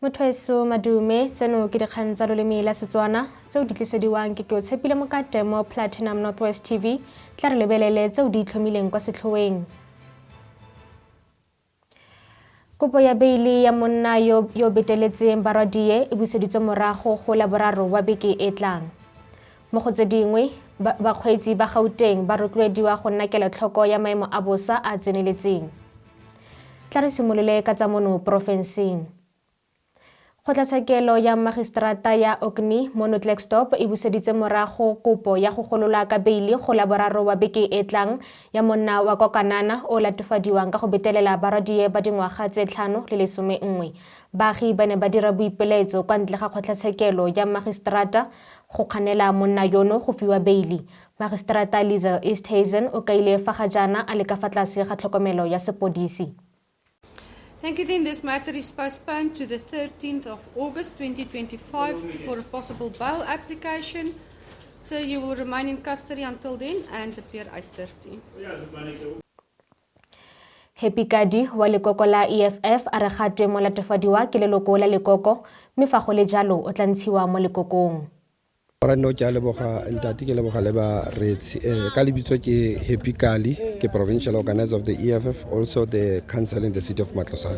Mothoeso madume tseno ke dikgang tsa loleme la Setswana tseo di tlisediwang ke o Tshepile Mokate mo Platinum Northwest TV tla re lebelele tseo di itlhomileng kwa setlhoeng. Kopo ya beili ya monna yo beteletseng barwadie e buseditswe morago go Laboraro wa beke e tlang. Mo go tse dingwe bakgweetsi ba Gauteng ba rotloediwa go nna kelotlhoko ya maemo a bosa a tseneletseng. Tla re simolole ka tsa mono porofenseng. Kgotlatshekelo ya Magistrata ya Orkney mo Klerksdorp e buseditse morago kopo ya go golola ka beili go Laboraro wa beke e tlang ya monna wa kwa Kanana o latofadiwang ka go betelela barwadie ba dingwaga tse 5 le 11. Baagi ba ne ba dira boipiletso kwa ntle ga kgotlatshekelo ya Magistrata go kganela monna yono go fiwa beili. Magistrata Liesl Easthuizen o kaile fa ga jaana a le ka fa tlase ga tlhokomelo ya sepodisi. Thank you. Then this matter is postponed to the 13th of August 2025 for a possible bail application. So you will remain in custody until then and appear at 30. Happy Kadi wa lekoko la EFF a re gatwe mo latofadiwa ke leloko la lekoko mme fa go le jalo o tla ntshiwa mo lekokong. No ke a leboga ntate ke leboga le ba retsi ka lebitso ke Happy Kali ke provincial organizer of the EFF, also the council in the city of Matlosana.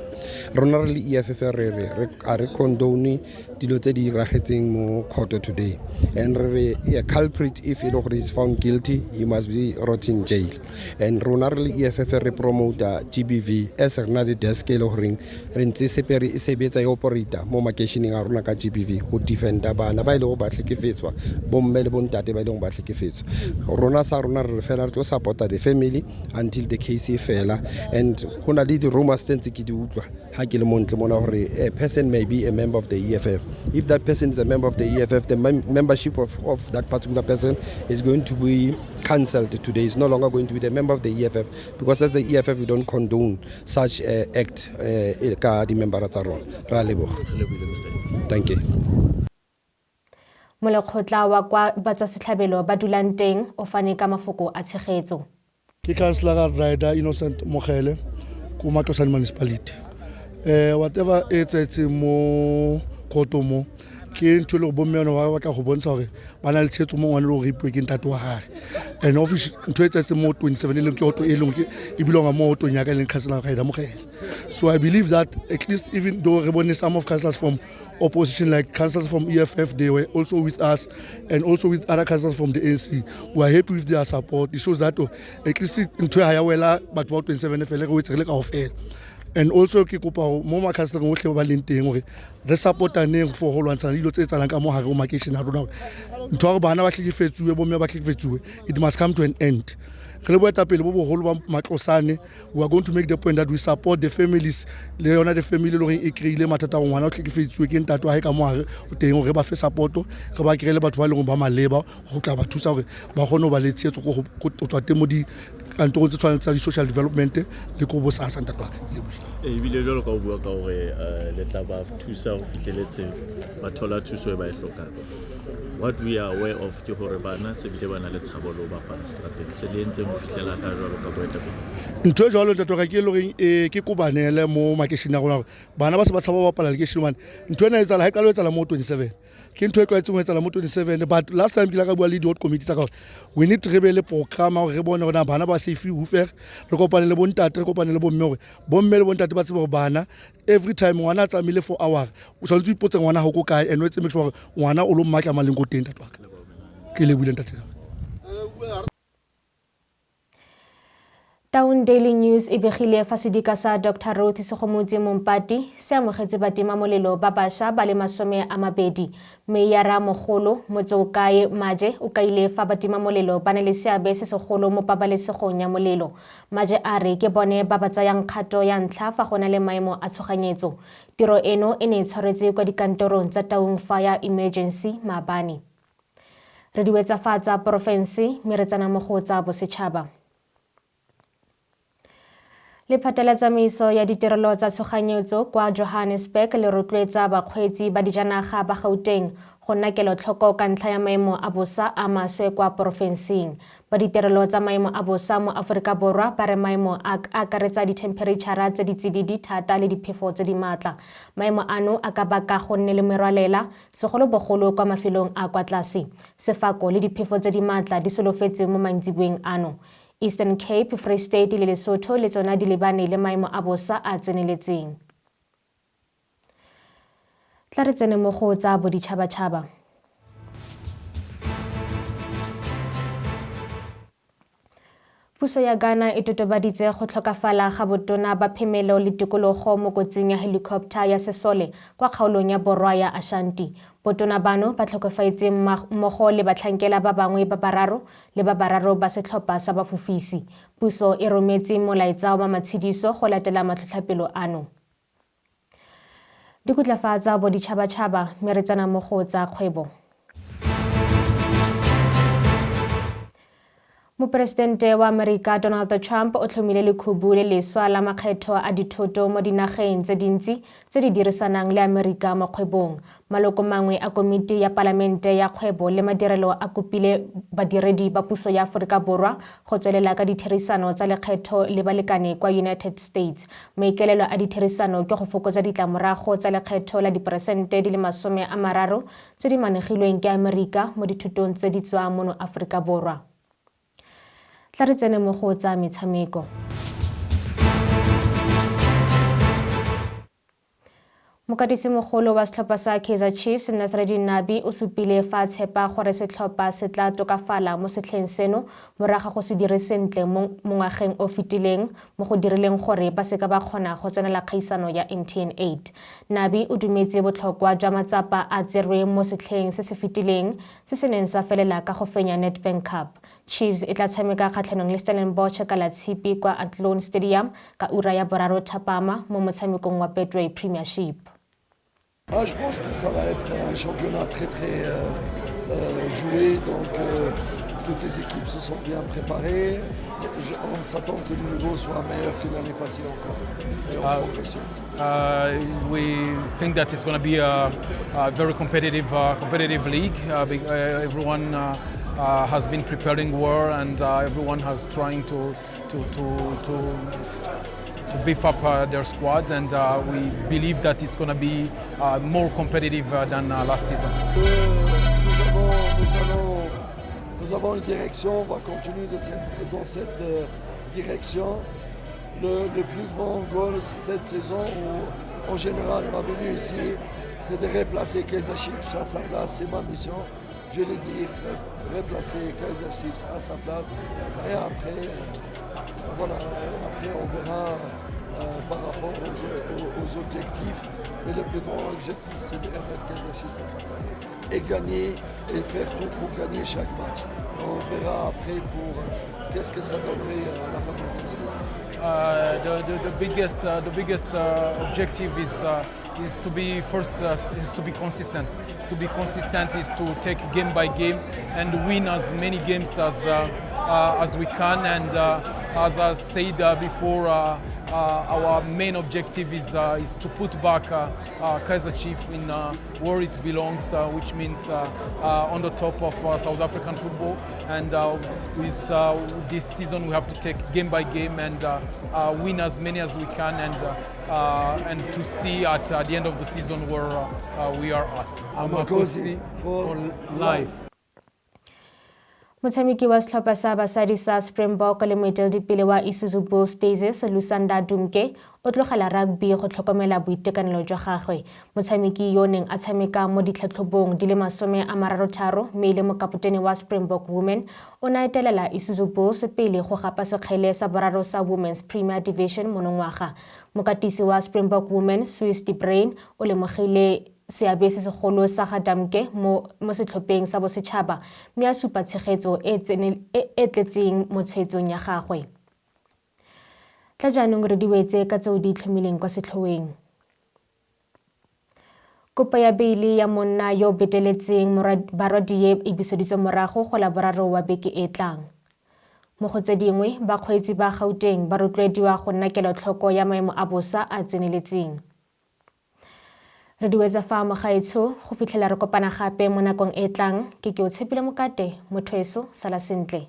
Rona re le EFF re condone dilo tse di ragetseng mo court today, and a culprit if he is found guilty he must be rot in jail. And rona re le EFF re promote GBV as rena le desk le gore re ntse sepere e sebetsa e operator mo makeisheneng a rona ka GBV go defenda bana ba ile go batlekefetswa bomme le bontate ba ile go batlekefetswa. Rona sa rona re fela re tlo supporta the family until the case e fela, and hona le di rumors tse ke di utlwa ha ke le montle mona gore a person may be a member of the EFF. If that person is a member of the EFF, the membership of that particular person is going to be cancelled today. It's no longer going to be the member of the EFF, because as the EFF we don't condone such act ka di member tsa rona. Ra leboga. Thank you. Molekgotla wa kwa batswasetlhabelo ba dulang teng o fane ka mafoko a tshegetso. Ke Councillor Rider Innocent Mogele ko Matlosane municipality. Whatever etsetse mo kotomo ke ntho le go bomme yone wa batla go bontsha gore ba na le tshetso mo ngwane le go ripiwe ke ntate wa gage, and office ntho etsetse mo 27 le ke auto e leng ke e bilonga mo auto nya ka le Councillor Rider Mogele. So I believe that at least even though re bone some of councillors from opposition like councillors from EFF, they were also with us, and also with other councillors from the ANC. We are happy with their support. It shows that at least ntho ya wela batho ba 27 fele go etsegile ka ofela. And also ke kopa mo ma councillor gotlhe ba leng teng gore re supportaneng for go lwantshana dilo tse tsalang ka mo hare o makeishen a rona. Ntho gore bana ba tlhekefetsuwe bomme ba tlhekefetsuwe, it must come to an end. Re le boetapele bo bogolo ba Matlosane, we are going to make the point that we support the families le yona the family le gore e kreile mathata go ngwana o tlhekefetsuwe ke ntate wa hae ka mo hare o teng gore ba fe support, re ba kirele batho ba leng ba maleba go tla ba thusa gore ba gone go ba le tshetso go tswa teng mo di kantorong tse tshwanetseng tsa di-social development le ko bosasa ntate wa ka. Ebile jalo ka o bua ka gore le tla ba thusa go fitlheletse ba thola thuso e ba e hlokang. What we are aware of ke gore bana se bile bana le tshabolo ba pa strategi se le ntse mo fitlhela ka jalo ka boetapele. Ntho e jalo ntate wa ka ke le gore ke kobanele mo makeisheneng a rona gore bana ba se ba tshaba ba bapala lekeisheneng mane. Ntho ena e tsala ha e ka lo etsala mo 27 ke ntho e tlwaetseng go etsala mo 27, but last time ke la ka bua le di-ward committee tsa ka gore we need re be le program gore re bone gore bana ba safe hufer, re kopane le bontate, re kopane le bomme gore bomme le bontate ba tsebe gore bana every time ngwana a tsamile 4 hours o tshwanetse o ipotse ngwana ha go kae, and o etse make sure gore ngwana o lo mmatla maleng go teng ntate wa ka. Ke lebile ntate. Town Daily News e begile fa sedika sa Dr. Ruth Segomotsi Mompati se amogetse batimamolelo ba bašwa ba le 20, Meyara Mogolo Motseokae Maje o kaile fa batimamolelo ba ne le seabe se segolo mo pabalesegong ya molelo. Maje a re ke bone ba ba tsayang kgato ya ntlha fa gona le maemo a tshoganyetso. Tiro eno e ne e tshwaretse kwa dikantorong tsa Taung Fire Emergency Maabane. Re diwetsafatsa porofense mme re tsena mo go tsa bosetšhaba. Lephata la tsamaiso ya ditirelo tsa tshoganyetso kwa Johannesburg le rotloetsa bakgweetsi ba dijanaga ba Gauteng go nna kelotlhoko ka ntlha ya maemo a bosa a maswe kwa porofenseng. Ba ditirelo tsa maemo a bosa mo Aforika Borwa ba re maemo a akaretsa dithemphereitšhara tse di tsididi thata le diphefo tse di maatla. Maemo ano a ka baka go nne le merwalela segolobogolo kwa mafelong a kwa tlase. Sefako le diphefo tse di maatla di solofetse mo mantsibueng ano. Eastern Cape, Free State le Lesotho le tsona di lebane le maemo a bosa a tseneletseng. Tla re tsene mo go tsa boditšhabatšhaba. Puso ya Ghana e totobaditse go tlhokafala ga botona ba phemelo le tikologo mo kotsing ya helicopter ya Sesole kwa kgaolong ya borwa ya Ashanti. Botona bano ba tlhokafaetse mmogo le batlhankela ba bangwe ba bararo le ba bararo ba setlhopha sa bafofisi. Puso e rometse molaetsa wa matshediso go latela matlhotlhapelo ano. Dikutlafa tsa boditšhabatšhaba mme re tsena mo go tsa kgwebo. Moporesidente wa Amerika Donald Trump o tlhomile lekhubu le leswa la makgetho a dithoto mo dinageng tse dintsi tse di dirisanang le Amerika mo kgwebong. Maloko mangwe a komiti ya palamente ya kgwebo le madirelo a kopile badiredi ba puso ya Aforika Borwa go tswelela ka ditherisano tsa lekgetho le balekane kwa United States. Maikaelelo a ditherisano ke go fokotsa ditlamorago tsa lekgetho la diperesente di le 30 tse di manegilweng ke Amerika mo dithotong tse di tswang mo Aforika Borwa. Tla re tsene mo go tsa metshameko. Mokatisimogolo wa setlhopha sa Kaizer Chiefs Nasreddine Nabi o supile fa tshepa gore setlhopha se tla tokafala mo setlheng seno morago go se dire sentle mo ngwageng o fetileng mo go dirileng gore ba seka ba kgona go tsenela kgaisano ya MTN 8. Nabi o dumetse botlhokwa jwa matsapa a tserweng mo setlheng se se fetileng se se neng sa felela ka go fenya Nedbank Cup. Chiefs e tla tshameka kgatlhanong le Stellenbosch ka Latshipi kwa Athlone Stadium ka ura ya boraro thapama mo motshamekong wa Betway Premiership. Je pense que ça va être un championnat très joué, donc toutes les équipes se sont bien préparées. On s'attend que le niveau soit meilleur que l'année passée encore, et en progression. We think that it's going to be a very competitive league. Everyone has been preparing well, and everyone has trying to beef up their squads, and we believe that it's going to be more competitive than last season. Nous avons une direction, on va continuer dans cette direction. Le plus grand goal cette saison, en général, ma venue ici, c'est de replacer Kaizer Chiefs à sa place. C'est ma mission. Je l'ai dit, replacer Kaizer Chiefs à sa place. Et après, voilà, après on verra par rapport aux objectifs. Mais le plus grand objectif, c'est de remettre Kaizer Chiefs à sa place. Et gagner, et faire tout pour gagner chaque match. On verra après pour qu'est-ce que ça donnerait à la fin de la saison. The biggest objective is to be first is to be consistent. To be consistent is to take game by game and win as many games as we can. And as I said before, our main objective is to put back Kaizer Chiefs in where it belongs, which means on the top of South African football. And with this season, we have to take game by game and win as many as we can, and to see at the end of the season where we are at. Amakosi for life. Motshameki wa setlhopha sa basadi sa Springbok le moeteledipele wa Isuzu Bulls Daisies Lusanda Dumke o tlogela rugby go tlhokomela boitekanelo jwa gagwe. Motshameki yo neng a tshameka mo ditlhatlhobong di le 33 mme le mokapotene wa Springbok Women o na etelela Isuzu Bulls pele go gapa sekgele sa boraro sa Women's Premier Division monongwaga. Mokatisi wa Springbok Women Swiss De Bruin o lemogile seabe se segolo sa ga Dumke mo setlhopheng sa bosetšhaba mme a supa tshegetso e tletseng mo tshwetsong ya gagwe. Tla jaanong re diwetse ka tseo di itlhomileng kwa setlhoeng. Kopo ya beile ya monna yo beteletseng barwadiye e buseditswe morago go la boraro wa beke e tlang. Mo go tse dingwe bakgweetsi ba Gauteng ba rotloediwa go nna kelotlhoko ya maemo a bosa a tseneletseng. Re diwetsa fa mogaetsho go fitlhela re kopana gape mo nakong e tlang ke o tshepile mokate motho eso sala sentle.